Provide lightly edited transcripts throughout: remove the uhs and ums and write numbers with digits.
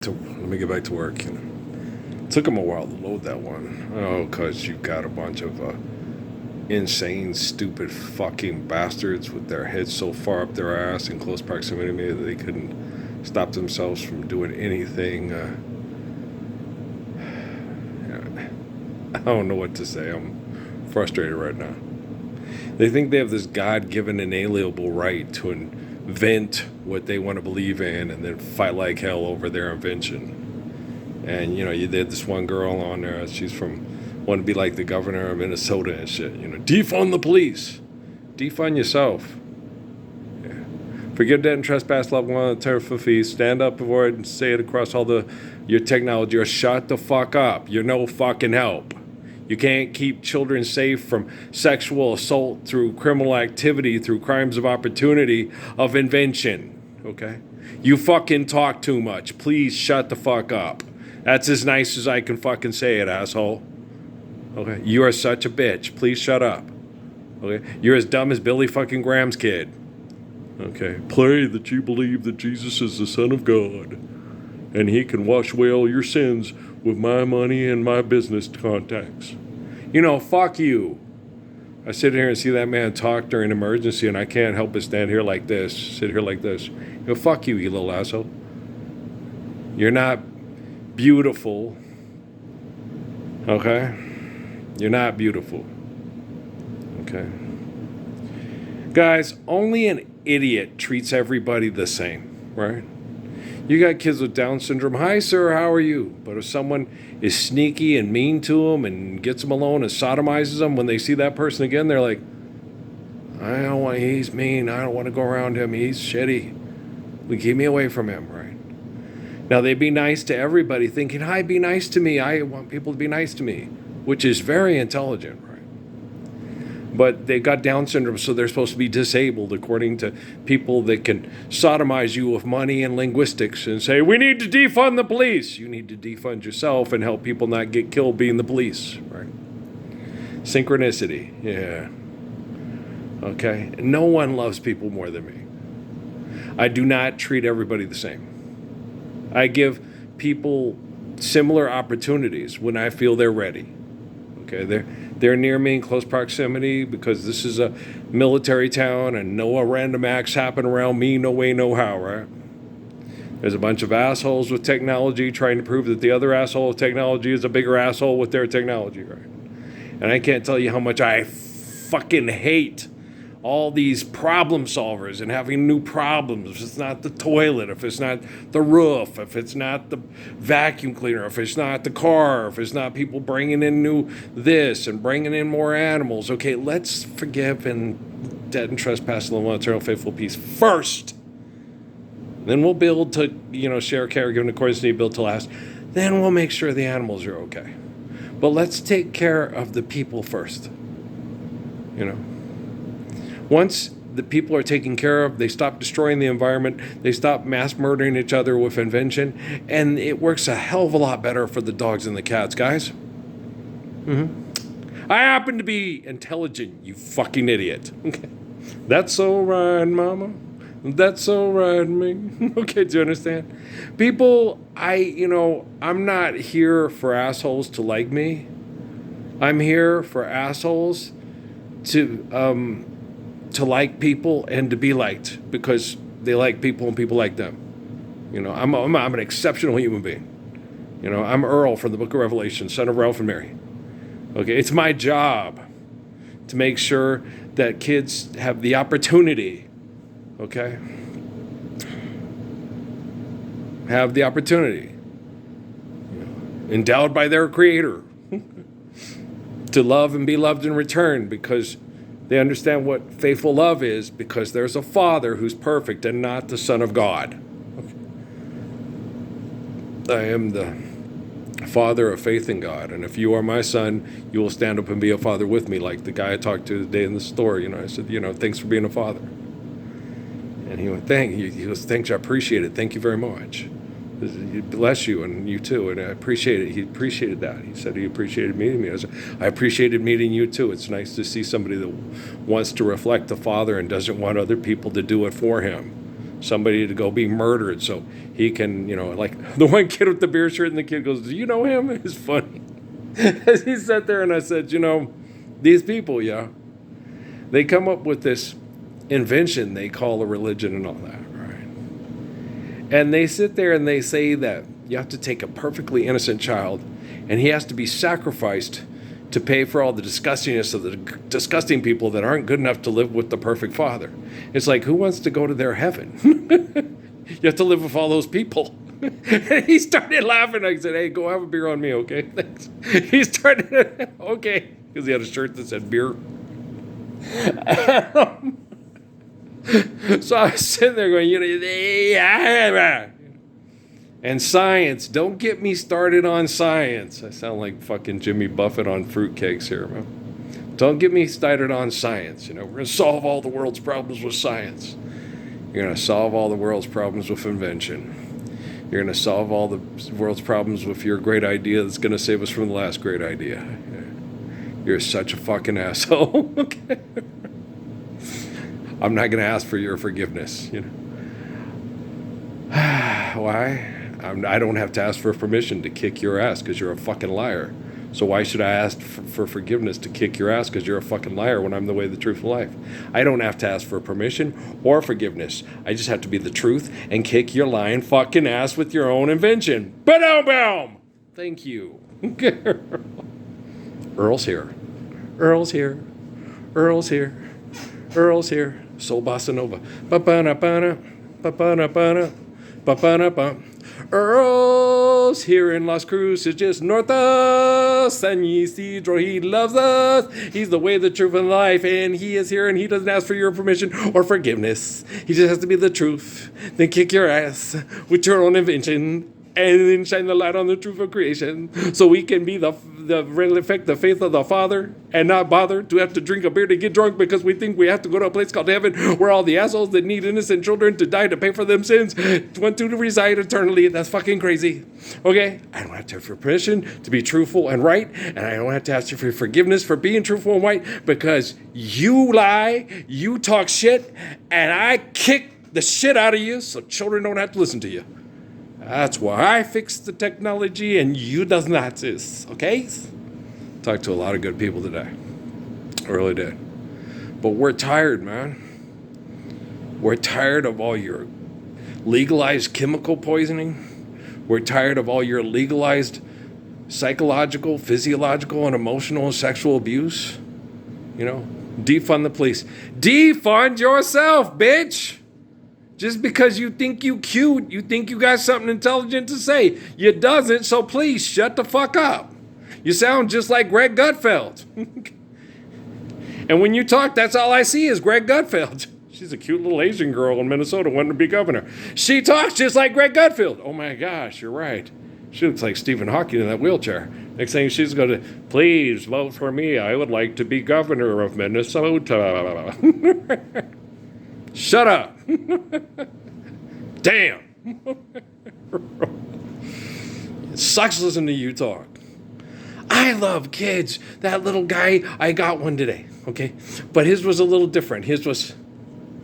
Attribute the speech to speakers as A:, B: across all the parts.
A: Let me get back to work. Took him a while to load that one. Oh, because you got a bunch of insane, stupid fucking bastards with their heads so far up their ass in close proximity to me that they couldn't stop themselves from doing anything. I don't know what to say. I'm frustrated right now. They think they have this God-given inalienable right to invent what they want to believe in and then fight like hell over their invention. And, you did this one girl on there. She's wanted to be like the governor of Minnesota and shit. Defund the police. Defund yourself. Yeah. Forgive debt and trespass level 1 of the tariff fees. Stand up, avoid, and say it across all your technology or shut the fuck up. You're no fucking help. You can't keep children safe from sexual assault through criminal activity, through crimes of opportunity, of invention. Okay? You fucking talk too much. Please shut the fuck up. That's as nice as I can fucking say it, asshole. Okay? You are such a bitch. Please shut up. Okay? You're as dumb as Billy fucking Graham's kid. Okay? Pray that you believe that Jesus is the Son of God and he can wash away all your sins with my money and my business contacts. Fuck you. I sit here and see that man talk during emergency and I can't help but stand here like this, sit here like this. Fuck you, you little asshole. You're not beautiful. Okay? You're not beautiful. Okay? Guys, only an idiot treats everybody the same, right? You got kids with Down syndrome. Hi, sir, how are you? But if someone is sneaky and mean to them and gets them alone and sodomizes them, when they see that person again, they're like, he's mean. I don't want to go around him. He's shitty. Keep me away from him, right? Now, they be nice to everybody, thinking, hi, be nice to me. I want people to be nice to me, which is very intelligent, right? But they got Down syndrome, so they're supposed to be disabled, according to people that can sodomize you with money and linguistics and say, we need to defund the police. You need to defund yourself and help people not get killed being the police, right? Synchronicity, yeah. Okay? No one loves people more than me. I do not treat everybody the same. I give people similar opportunities when I feel they're ready. Okay, they're near me in close proximity because this is a military town and no random acts happen around me, no way, no how, right? There's a bunch of assholes with technology trying to prove that the other asshole with technology is a bigger asshole with their technology, right? And I can't tell you how much I fucking hate all these problem solvers and having new problems. If it's not the toilet, if it's not the roof, if it's not the vacuum cleaner, if it's not the car, if it's not people bringing in new this and bringing in more animals. Okay, let's forgive and debt and trespass and the eternal faithful peace first. Then we'll build to, share care given according to need, build to last. Then we'll make sure the animals are okay. But let's take care of the people first. Once the people are taken care of, they stop destroying the environment, they stop mass murdering each other with invention, and it works a hell of a lot better for the dogs and the cats, guys. I happen to be intelligent, you fucking idiot. Okay. That's so right, mama. That's so right, me. Okay, do you understand? People, I'm not here for assholes to like me. I'm here for assholes to like people and to be liked because they like people and people like them. I'm an exceptional human being. I'm Earl from the Book of Revelation, son of Ralph and Mary. Okay, it's my job to make sure that kids have the opportunity, okay? Have the opportunity, endowed by their creator, to love and be loved in return because they understand what faithful love is because there's a Father who's perfect and not the Son of God. I am the father of faith in God, and if you are my son, you will stand up and be a father with me, like the guy I talked to today in the store. I said, thanks for being a father. And he went, he goes, thanks, I appreciate it. Thank you very much. Bless you, and you too, and I appreciate it. He appreciated that. He said he appreciated meeting me. I appreciated meeting you too. It's nice to see somebody that wants to reflect the Father and doesn't want other people to do it for him. somebody to go be murdered so he can, like the one kid with the beer shirt, and the kid goes, "Do you know him?" It's funny. As he sat there, and I said, these people, they come up with this invention they call a religion and all that, right? And they sit there and they say that you have to take a perfectly innocent child and he has to be sacrificed to pay for all the disgustingness of the disgusting people that aren't good enough to live with the perfect father. It's like, who wants to go to their heaven? You have to live with all those people. And he started laughing. I said, "Hey, go have a beer on me, okay?" Thanks. He started, okay, because he had a shirt that said beer. So I was sitting there going, and science, don't get me started on science. I sound like fucking Jimmy Buffett on fruitcakes here, man. Don't get me started on science. We're going to solve all the world's problems with science. You're going to solve all the world's problems with invention. You're going to solve all the world's problems with your great idea that's going to save us from the last great idea. You're such a fucking asshole. Okay. I'm not going to ask for your forgiveness. Why? I don't have to ask for permission to kick your ass because you're a fucking liar. So why should I ask for forgiveness to kick your ass because you're a fucking liar when I'm the way, the truth, and life? I don't have to ask for permission or forgiveness. I just have to be the truth and kick your lying fucking ass with your own invention. Ba-dum-bum! Thank you. Earl's here. Earl's here. Earl's here. Earl's here. Soul Bossa Nova. Ba-ba-na-ba-na. Ba-ba-na-ba-na. Ba-ba-na-ba. Earl's here in Las Cruces, just north of San Isidro. He loves us. He's the way, the truth, and life. And he is here, and he doesn't ask for your permission or forgiveness. He just has to be the truth. Then kick your ass with your own invention. And then shine the light on the truth of creation. So we can be the effect, the faith of the Father, and not bother to have to drink a beer to get drunk because we think we have to go to a place called heaven where all the assholes that need innocent children to die to pay for them sins want to reside eternally. That's fucking crazy. Okay? I don't have to ask for permission to be truthful and right, and I don't have to ask you for forgiveness for being truthful and right because you lie, you talk shit, and I kick the shit out of you so children don't have to listen to you. That's why I fixed the technology and you does not, sis. Okay? Talked to a lot of good people today. I really did. But we're tired, man. We're tired of all your legalized chemical poisoning. We're tired of all your legalized psychological, physiological, and emotional and sexual abuse. Defund the police. Defund yourself, bitch! Just because you think you cute, you think you got something intelligent to say. You doesn't, so please shut the fuck up. You sound just like Greg Gutfeld. And when you talk, that's all I see is Greg Gutfeld. She's a cute little Asian girl in Minnesota wanting to be governor. She talks just like Greg Gutfeld. Oh my gosh, you're right. She looks like Stephen Hawking in that wheelchair. Next thing she's going to, please vote for me. I would like to be governor of Minnesota. Shut up. Damn. It sucks listening to you talk. I love kids. That little guy, I got one today, okay? But his was a little different. His was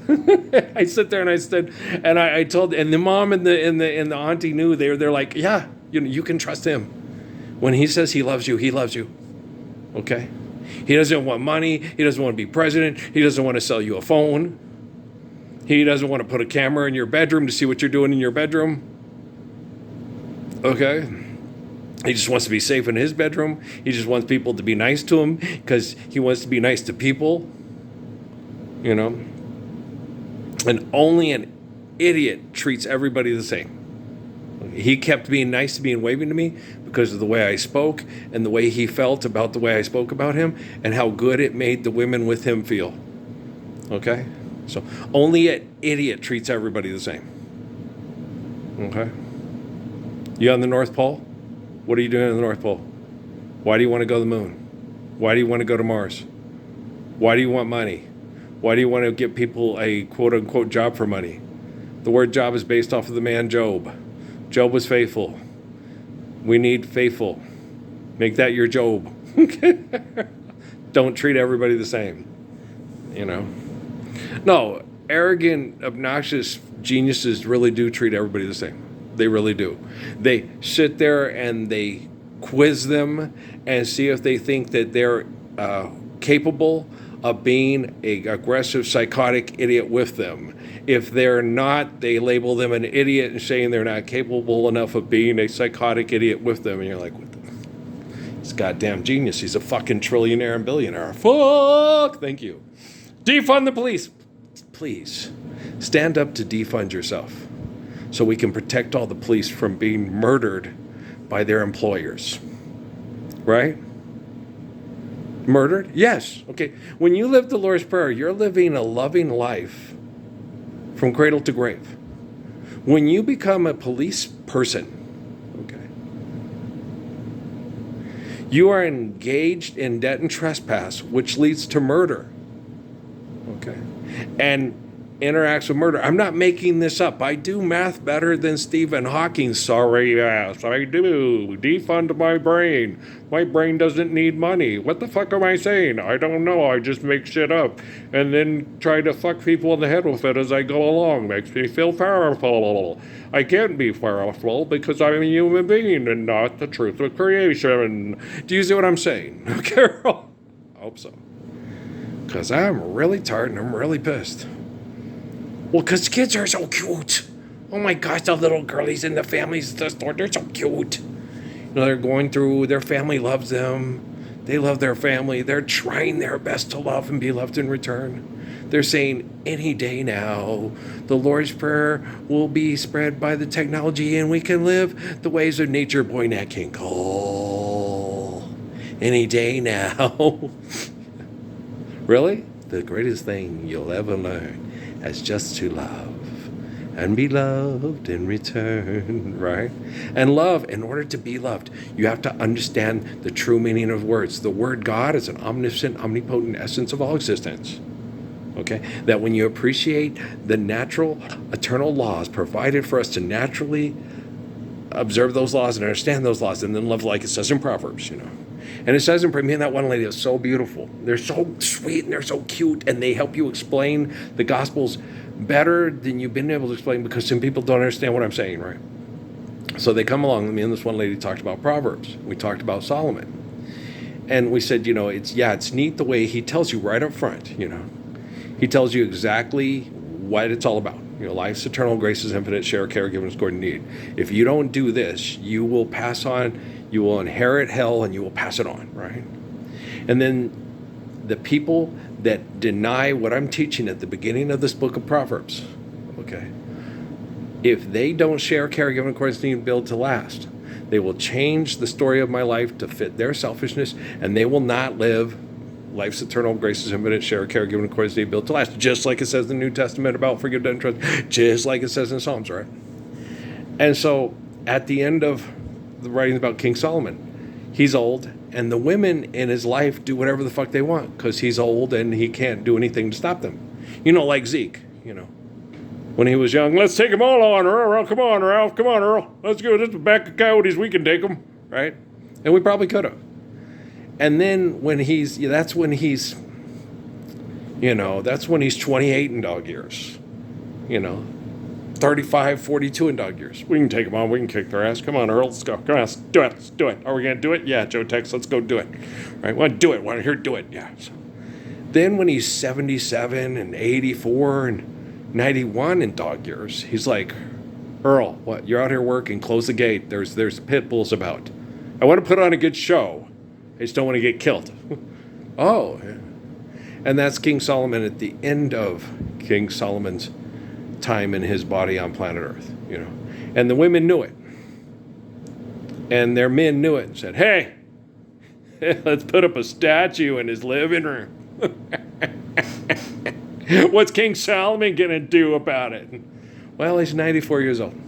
A: I sit there and I said, and I told, and the mom and the auntie knew. They're like, yeah, you can trust him. When he says he loves you, okay? He doesn't want money. He doesn't want to be president. He doesn't want to sell you a phone. He doesn't want to put a camera in your bedroom to see what you're doing in your bedroom. Okay? He just wants to be safe in his bedroom. He just wants people to be nice to him because he wants to be nice to people. And only an idiot treats everybody the same. He kept being nice to me and waving to me because of the way I spoke and the way he felt about the way I spoke about him and how good it made the women with him feel. Okay? So only an idiot treats everybody the same. Okay? You on the North Pole? What are you doing in the North Pole? Why do you want to go to the moon? Why do you want to go to Mars? Why do you want money? Why do you want to give people a quote-unquote job for money? The word job is based off of the man Job. Job was faithful. We need faithful. Make that your Job. Don't treat everybody the same. No, arrogant, obnoxious geniuses really do treat everybody the same. They really do. They sit there and they quiz them and see if they think that they're capable of being an aggressive, psychotic idiot with them. If they're not, they label them an idiot and saying they're not capable enough of being a psychotic idiot with them. And you're like, what the? He's a goddamn genius. He's a fucking trillionaire and billionaire. Fuck! Thank you. Defund the police. Please, stand up to defund yourself so we can protect all the police from being murdered by their employers. Right? Murdered? Yes. Okay. When you live the Lord's Prayer, you're living a loving life from cradle to grave. When you become a police person, okay, you are engaged in debt and trespass, which leads to murder. Okay. And interacts with murder. I'm not making this up. I do math better than Stephen Hawking. Sorry, yes, I do. Defund my brain. My brain doesn't need money. What the fuck am I saying? I don't know. I just make shit up and then try to fuck people in the head with it as I go along. Makes me feel powerful. I can't be powerful because I'm a human being and not the truth of creation. Do you see what I'm saying, Carol? I hope so. Because I'm really tired and I'm really pissed. Well, because kids are so cute. Oh my gosh, the little girlies in the families at the store, they're so cute. You know, they're going through, their family loves them. They love their family. They're trying their best to love and be loved in return. They're saying, any day now, the Lord's Prayer will be spread by the technology and we can live the ways of nature. Boy, Nat King Cole. Any day now. Really? The greatest thing you'll ever learn is just to love and be loved in return, right? And love, in order to be loved, you have to understand the true meaning of words. The word God is an omniscient, omnipotent essence of all existence. Okay? That when you appreciate the natural, eternal laws provided for us to naturally observe those laws and understand those laws and then love like it says in Proverbs, you know. And it says in me and that one lady is so beautiful. They're so sweet and they're so cute and they help you explain the Gospels better than you've been able to explain because some people don't understand what I'm saying, right? So they come along, me and this one lady talked about Proverbs. We talked about Solomon. And we said, you know, it's neat the way he tells you right up front, you know. He tells you exactly what it's all about. You know, life's eternal, grace is infinite, share, care, given according to need. If you don't do this, you will pass on, you will inherit hell and you will pass it on, right? And then the people that deny what I'm teaching at the beginning of this book of Proverbs, okay, if they don't share, care, given according to need, build to last, they will change the story of my life to fit their selfishness and they will not live life's eternal, grace is infinite, share, care, given according to need, built to last, just like it says in the New Testament about forgive, debt, and trust, just like it says in Psalms, right? And so at the end of the writings about King Solomon, he's old, and the women in his life do whatever the fuck they want because he's old and he can't do anything to stop them. You know, like Zeke, you know, when he was young, let's take them all on, Earl. Come on, Ralph. Come on, Earl. Let's go. This is back of coyotes. We can take them, right? And we probably could have. And then when that's when he's 28 in dog years, you know, 35, 42 in dog years. We can take them on. We can kick their ass. Come on, Earl. Let's go. Come on, let's do it. Let's do it. Are we going to do it? Yeah, Joe Tex, let's go do it. All right, want to do it. Want to hear do it. Yeah. So, then when he's 77 and 84 and 91 in dog years, he's like, Earl, what? You're out here working. Close the gate. There's pit bulls about. I want to put on a good show. I just don't want to get killed. Oh. Yeah. And that's King Solomon at the end of King Solomon's time in his body on planet Earth, you know. And the women knew it. And their men knew it and said, hey, let's put up a statue in his living room. What's King Solomon going to do about it? Well, he's 94 years old.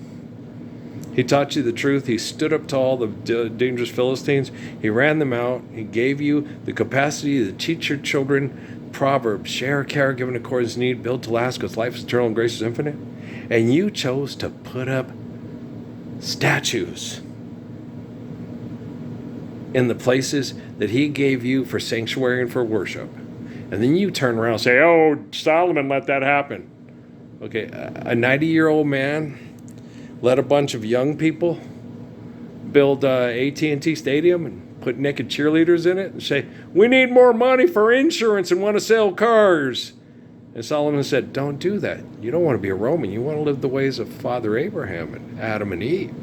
A: He taught you the truth. He stood up to all the dangerous Philistines. He ran them out. He gave you the capacity to teach your children Proverbs, share, care, given according to need, build to last, because life is eternal and grace is infinite. And you chose to put up statues in the places that he gave you for sanctuary and for worship. And then you turn around and say, oh, Solomon let that happen. Okay, a 90-year-old man let a bunch of young people build AT&T Stadium and put naked cheerleaders in it and say, we need more money for insurance and want to sell cars. And Solomon said, don't do that. You don't want to be a Roman. You want to live the ways of Father Abraham and Adam and Eve.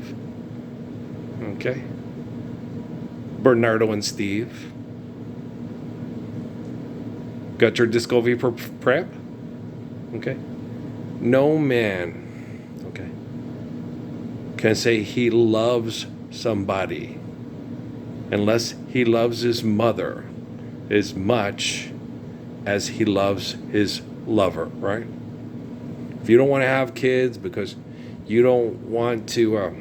A: Okay? Bernardo and Steve. Got your Discovery prep? Okay? No man, okay, can say he loves somebody unless he loves his mother as much as he loves his lover, right? If you don't want to have kids because you don't want to,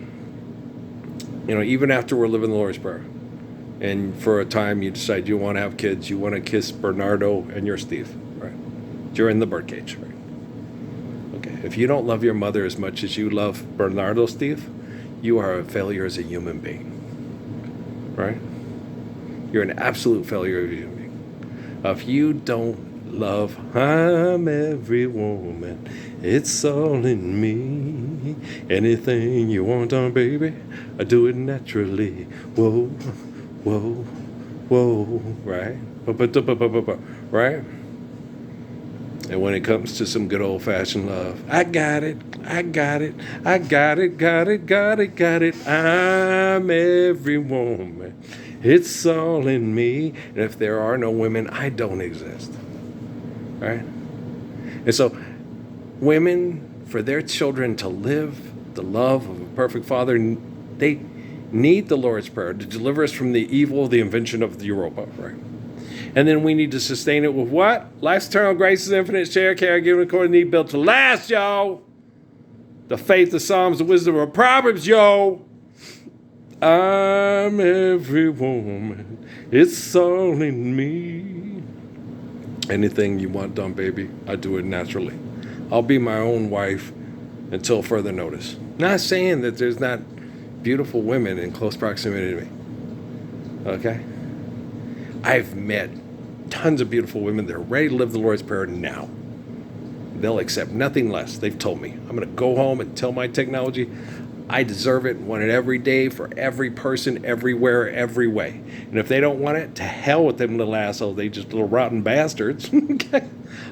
A: even after we're living the Lord's Prayer, and for a time you decide you want to have kids, you want to kiss Bernardo and your Steve, right? You're in the birdcage, right? Okay, if you don't love your mother as much as you love Bernardo, Steve, you are a failure as a human being, right? You're an absolute failure as a human being. If you don't love, I'm every woman, it's all in me. Anything you want on, baby, I do it naturally. Whoa, whoa, whoa, right? Right? And when it comes to some good old-fashioned love, I got it, I got it, I got it, got it, got it, got it. I'm every woman. It's all in me. And if there are no women, I don't exist. Right? And so women, for their children to live the love of a perfect father, they need the Lord's Prayer to deliver us from the evil, the invention of the Europa, right? And then we need to sustain it with what? Life's eternal grace is infinite, share, care, given according to need, built to last, yo. The faith, the Psalms, the wisdom of Proverbs, yo. I'm every woman. It's all in me. Anything you want done, baby, I do it naturally. I'll be my own wife until further notice. Not saying that there's not beautiful women in close proximity to me. Okay? I've met tons of beautiful women that are ready to live the Lord's Prayer now. They'll accept nothing less. They've told me. I'm going to go home and tell my technology I deserve it, want it every day for every person, everywhere, every way. And if they don't want it, to hell with them little assholes. They just little rotten bastards.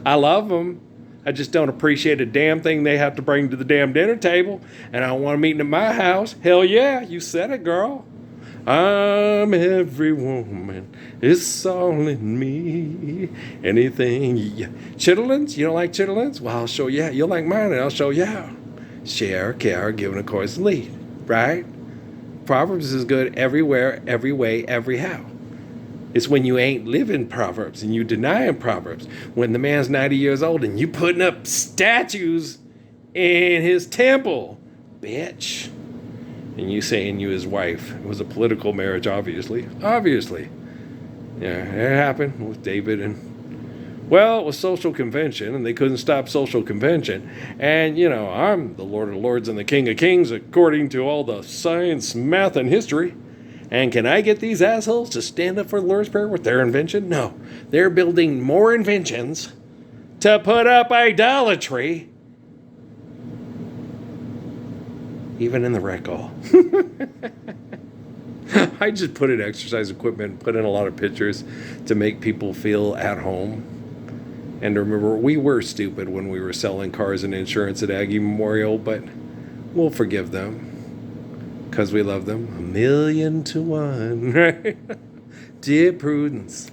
A: I love them. I just don't appreciate a damn thing they have to bring to the damn dinner table. And I don't want them eating at my house. Hell yeah, you said it, girl. I'm every woman. It's all in me. Anything. Chitlins? You don't like chitlins? Well, I'll show you. You'll like mine, and I'll show you how. Share, care, given a course lead. Right? Proverbs is good everywhere, every way, every how. It's when you ain't living Proverbs and you denying Proverbs. When the man's 90 years old and you putting up statues in his temple. Bitch. And you saying you his wife. It was a political marriage, obviously. Obviously. Yeah, it happened with David and, well, it was social convention, and they couldn't stop social convention. And, I'm the Lord of Lords and the King of Kings, according to all the science, math, and history. And can I get these assholes to stand up for the Lord's Prayer with their invention? No. They're building more inventions to put up idolatry, even in the rec hall. I just put in exercise equipment, put in a lot of pictures to make people feel at home. And remember, we were stupid when we were selling cars and insurance at Aggie Memorial, but we'll forgive them because we love them. 1,000,000 to 1, right? Dear Prudence,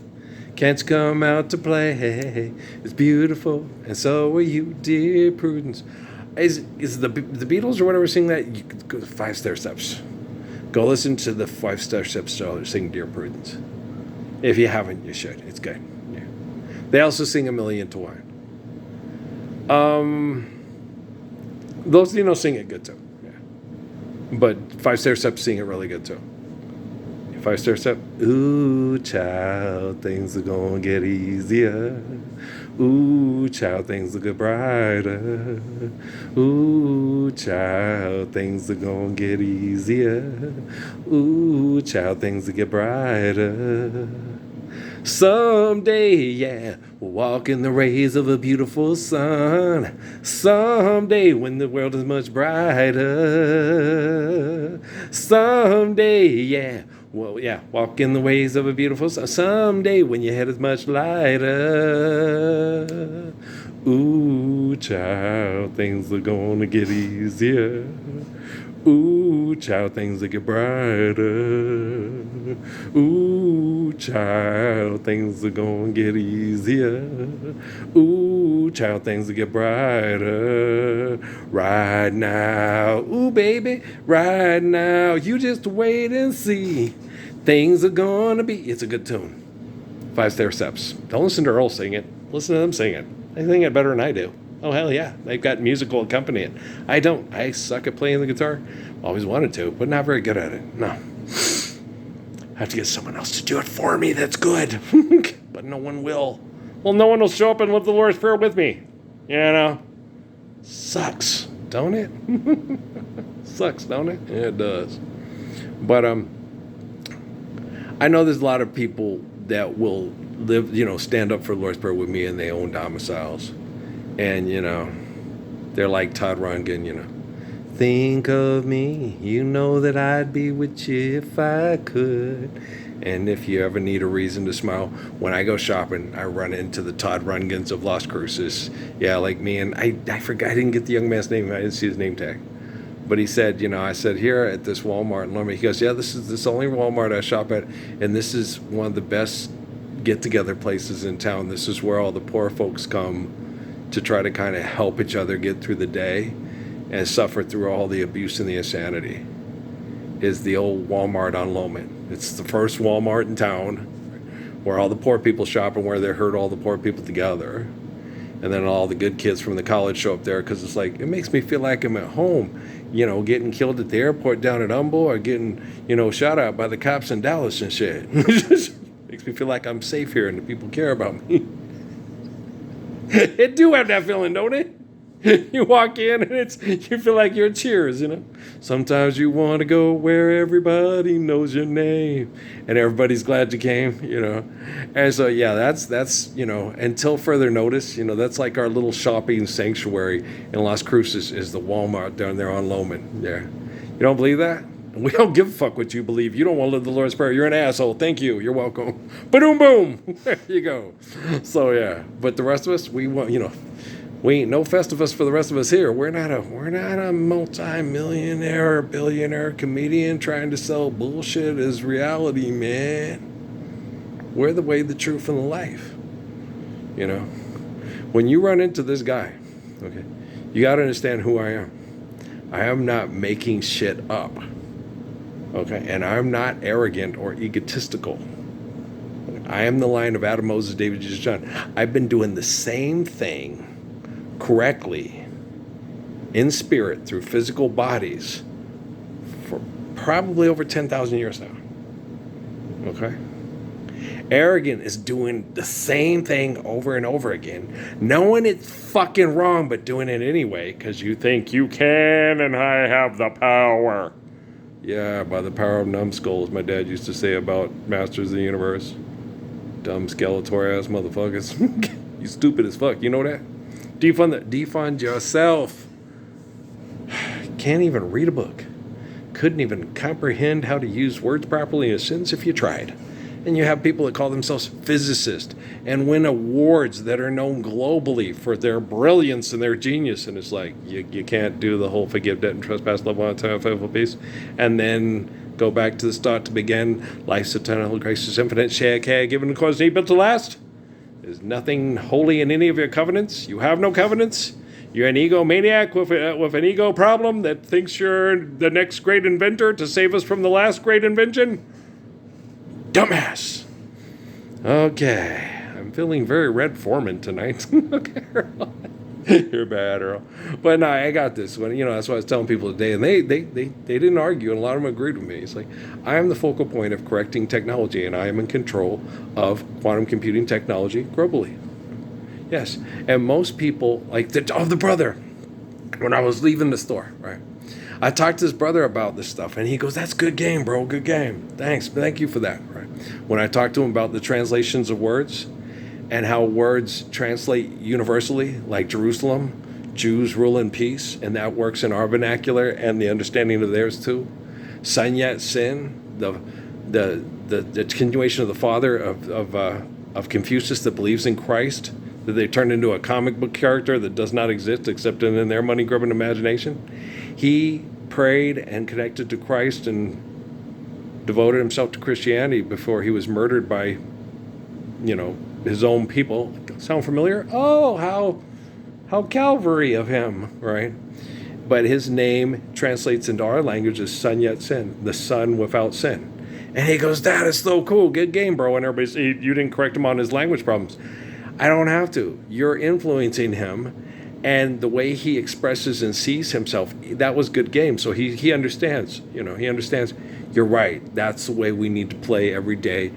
A: can't you come out to play? It's beautiful, and so are you, dear Prudence. Is the Beatles or whatever sing that? You could go 5 Stair Steps. Go listen to the 5 Stair Steps sing Dear Prudence. If you haven't, you should. It's good. Yeah. They also sing 1,000,000 to 1. Those sing it good too. Yeah. But 5 Stair Steps sing it really good too. 5 Stair Step. Ooh, child, things are gonna get easier. Ooh, child, things will get brighter. Ooh, child, things are gonna get easier. Ooh, child, things will get brighter. Someday, yeah, we'll walk in the rays of a beautiful sun. Someday, when the world is much brighter. Someday, yeah, well, yeah, walk in the ways of a beautiful sun. Someday, when your head is much lighter. Ooh, child, things are gonna get easier. Ooh, child, things that get brighter. Ooh, child, things are gonna get easier. Ooh, child, things that get brighter. Right now, ooh, baby, right now. You just wait and see. Things are gonna be. It's a good tune. 5 Stair Steps. Don't listen to Earl sing it. Listen to them sing it. They sing it better than I do. Oh, hell yeah. They've got musical accompaniment. I don't. I suck at playing the guitar. Always wanted to, but not very good at it. No. I have to get someone else to do it for me that's good. But no one will. Well, no one will show up and live the Lord's Prayer with me. You know? Sucks, don't it? Sucks, don't it? Yeah, it does. But I know there's a lot of people that will live, stand up for the Lord's Prayer with me in their own domiciles. And, they're like Todd Rundgren, Think of me, you know that I'd be with you if I could. And if you ever need a reason to smile, when I go shopping, I run into the Todd Rundgrens of Las Cruces. Yeah, like me. And I forgot, I didn't get the young man's name. I didn't see his name tag. But he said, I said, here at this Walmart in Loma. He goes, yeah, this is this only Walmart I shop at. And this is one of the best get-together places in town. This is where all the poor folks come to try to kind of help each other get through the day and suffer through all the abuse and the insanity. Is the old Walmart on Loma. It's the first Walmart in town where all the poor people shop and where they herd all the poor people together. And then all the good kids from the college show up there because it's like, it makes me feel like I'm at home, getting killed at the airport down at Humble or getting, shot at by the cops in Dallas and shit. It just makes me feel like I'm safe here and the people care about me. It do have that feeling, don't it? You walk in and you feel like you're at Cheers, Sometimes you want to go where everybody knows your name and everybody's glad you came, And so, yeah, that's until further notice, that's like our little shopping sanctuary in Las Cruces is the Walmart down there on Loman. Yeah. You don't believe that? We don't give a fuck what you believe. You don't want to live the Lord's Prayer. You're an asshole. Thank you. You're welcome. Ba-doom, boom. There you go. So, yeah. But the rest of us, we want, we ain't no Festivus for the rest of us here. We're not a multi-millionaire or billionaire comedian trying to sell bullshit as reality, man. We're the way, the truth, and the life. When you run into this guy, okay, you got to understand who I am. I am not making shit up. Okay, and I'm not arrogant or egotistical. I am the line of Adam, Moses, David, Jesus, John. I've been doing the same thing correctly in spirit through physical bodies for probably over 10,000 years now. Okay? Arrogant is doing the same thing over and over again, knowing it's fucking wrong, but doing it anyway because you think you can and I have the power. Yeah, by the power of numbskulls, my dad used to say about Masters of the Universe. Dumb Skeletor ass motherfuckers. You stupid as fuck, you know that? Defund yourself. Can't even read a book. Couldn't even comprehend how to use words properly in a sentence if you tried. And you have people that call themselves physicists and win awards that are known globally for their brilliance and their genius. And it's like, you can't do the whole forgive debt and trespass, love one time, faithful peace. And then go back to the start to begin. Life's eternal, grace is infinite, share, care, given, and cause need built to last. There's nothing holy in any of your covenants. You have no covenants. You're an egomaniac with an ego problem that thinks you're the next great inventor to save us from the last great invention. Dumbass. Okay. I'm feeling very Red Foreman tonight. Okay, Earl. You're bad, Earl. But no, I got this one. That's what I was telling people today. And they didn't argue, and a lot of them agreed with me. It's like, I am the focal point of correcting technology, and I am in control of quantum computing technology globally. Yes. And most people, like the brother, when I was leaving the store, right? I talked to his brother about this stuff, and he goes, that's good game, bro. Good game. Thanks. Thank you for that, right? When I talk to him about the translations of words and how words translate universally, like Jerusalem, Jews rule in peace, and that works in our vernacular and the understanding of theirs too. Sun Yat Sen, the continuation of the father of Confucius that believes in Christ, that they turned into a comic book character that does not exist except in their money-grubbing imagination. He prayed and connected to Christ and devoted himself to Christianity before he was murdered by, his own people. Sound familiar? Oh, how Calvary of him, right? But his name translates into our language as Sun Yat Sen, the sun without sin. And he goes, that is so cool. Good game, bro. And everybody's, you didn't correct him on his language problems. I don't have to. You're influencing him. And the way he expresses and sees himself, that was good game. So he understands, he understands, you're right. That's the way we need to play every day.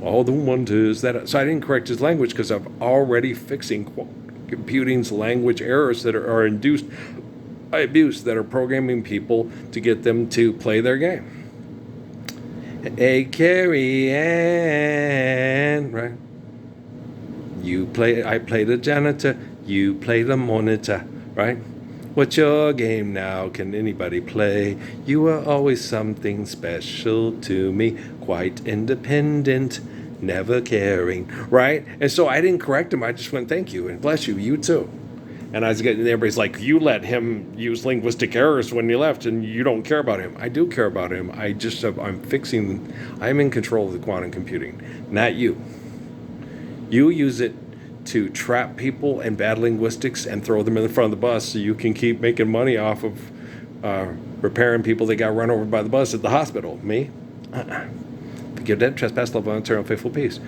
A: All the wonders that. So I didn't correct his language because I'm already fixing computing's language errors that are induced by abuse, that are programming people to get them to play their game. Hey, Carrie Ann, right? I play the janitor, you play the monitor, right? What's your game now? Can anybody play? You are always something special to me, quite independent, never caring, right? And so I didn't correct him. I just went, thank you, and bless you, you too. And I was getting, everybody's like, you let him use linguistic errors when you left and you don't care about him. I do care about him. I'm in control of the quantum computing, not you. You use it to trap people and bad linguistics and throw them in the front of the bus so you can keep making money off of repairing people that got run over by the bus at the hospital. Me? Forgive that, trespass, love, eternal, faithful peace.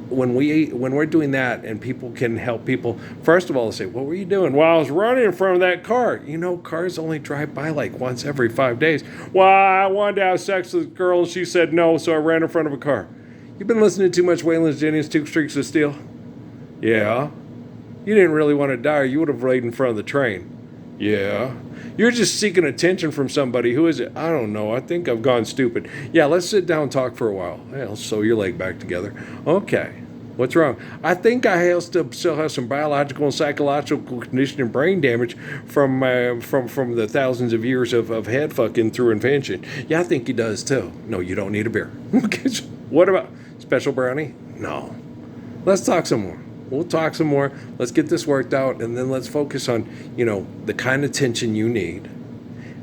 A: When we're doing that and people can help people, first of all, they say, what were you doing? Well, I was running in front of that car. Cars only drive by like once every 5 days. Well, I wanted to have sex with a girl and she said no, so I ran in front of a car. You've been listening to too much Waylon Jennings' Two Streaks of Steel? Yeah. You didn't really want to die or you would have laid in front of the train. Yeah. You're just seeking attention from somebody. Who is it? I don't know. I think I've gone stupid. Yeah, let's sit down and talk for a while. I'll sew your leg back together. Okay. What's wrong? I think I still have some biological and psychological condition and brain damage from the thousands of years of head fucking through invention. Yeah, I think he does too. No, you don't need a beer. What about special brownie? No. Let's talk some more. We'll talk some more. Let's get this worked out, and then let's focus on, the kind of attention you need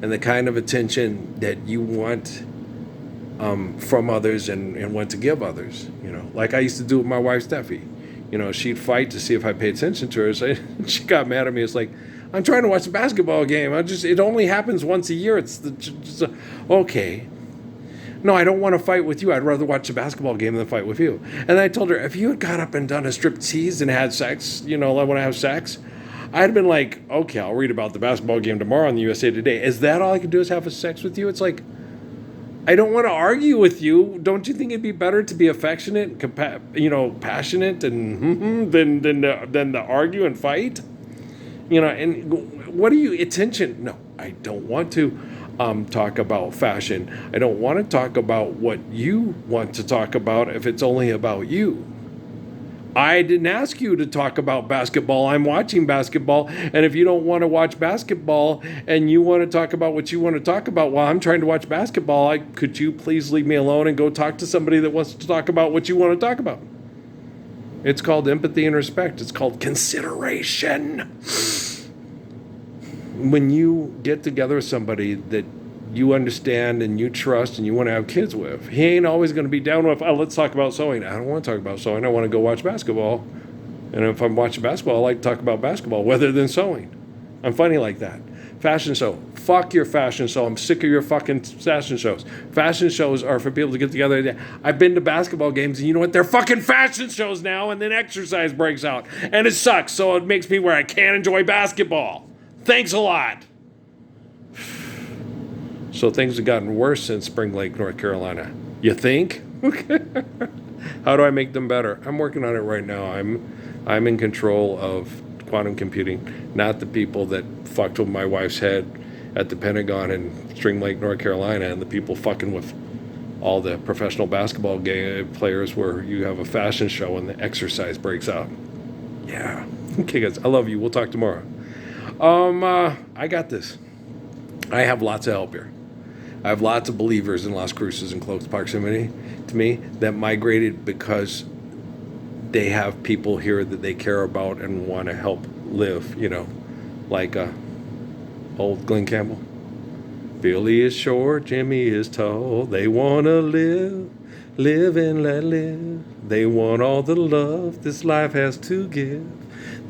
A: and the kind of attention that you want from others and want to give others. Like I used to do with my wife, Steffi. She'd fight to see if I paid attention to her. So she got mad at me. It's like, I'm trying to watch a basketball game. It only happens once a year. Okay. No, I don't want to fight with you. I'd rather watch a basketball game than fight with you. And I told her, if you had got up and done a striptease and had sex, I want to have sex, I'd have been like, okay, I'll read about the basketball game tomorrow on the USA Today. Is that all I can do is have a sex with you? It's like, I don't want to argue with you. Don't you think it'd be better to be affectionate, passionate, and than to argue and fight? And what are you, attention? No, I don't want to talk about fashion. I don't want to talk about what you want to talk about if it's only about you. I didn't ask you to talk about basketball. I'm watching basketball. And if you don't want to watch basketball and you want to talk about what you want to talk about while I'm trying to watch basketball, could you please leave me alone and go talk to somebody that wants to talk about what you want to talk about? It's called empathy and respect. It's called consideration. When you get together with somebody that you understand and you trust and you want to have kids with, he ain't always going to be down with, let's talk about sewing. I don't want to talk about sewing. I want to go watch basketball. And if I'm watching basketball, I like to talk about basketball rather than sewing. I'm funny like that. Fashion show. Fuck your fashion show. I'm sick of your fucking fashion shows. Fashion shows are for people to get together. I've been to basketball games, and you know what? They're fucking fashion shows now, and then exercise breaks out. And it sucks, so it makes me where I can't enjoy basketball. Thanks a lot. So things have gotten worse since Spring Lake, North Carolina. You think? How do I make them better? I'm working on it right now. I'm in control of quantum computing, not the people that fucked with my wife's head at the Pentagon in Spring Lake, North Carolina, and the people fucking with all the professional basketball players where you have a fashion show and the exercise breaks out. Yeah. Okay, guys. I love you. We'll talk tomorrow. I got this. I have lots of help here. I have lots of believers in Las Cruces and close proximity to me that migrated because they have people here that they care about and want to help live, like old Glenn Campbell. Billy is short, Jimmy is tall. They want to live and let live. They want all the love this life has to give.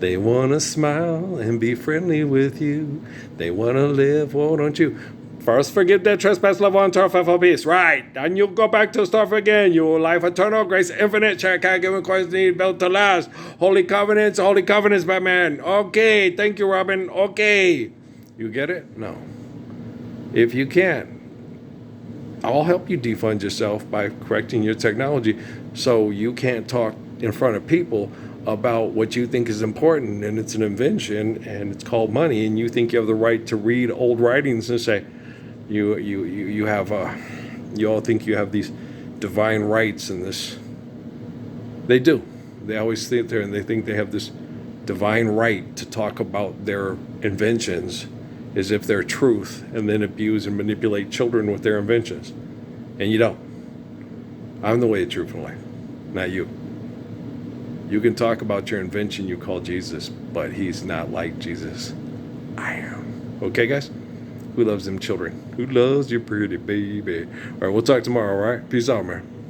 A: They want to smile and be friendly with you. They want to live, why don't you? First forgive their trespass, love one, turf for peace. Right, and you go back to stuff again. Your life eternal, grace infinite, check out given Christ need built to last. Holy covenants, Batman. Okay, thank you, Robin. Okay. You get it? No. If you can't, I'll help you defund yourself by correcting your technology so you can't talk in front of people about what you think is important, and it's an invention and it's called money, and you think you have the right to read old writings and say you all think you have these divine rights and this. They do. They always sit there and they think they have this divine right to talk about their inventions as if they're truth, and then abuse and manipulate children with their inventions. And you don't. I'm the way of truth and life, not you. You can talk about your invention you call Jesus, but he's not like Jesus. I am. Okay, guys? Who loves them children? Who loves your pretty baby? All right, we'll talk tomorrow, all right? Peace out, man.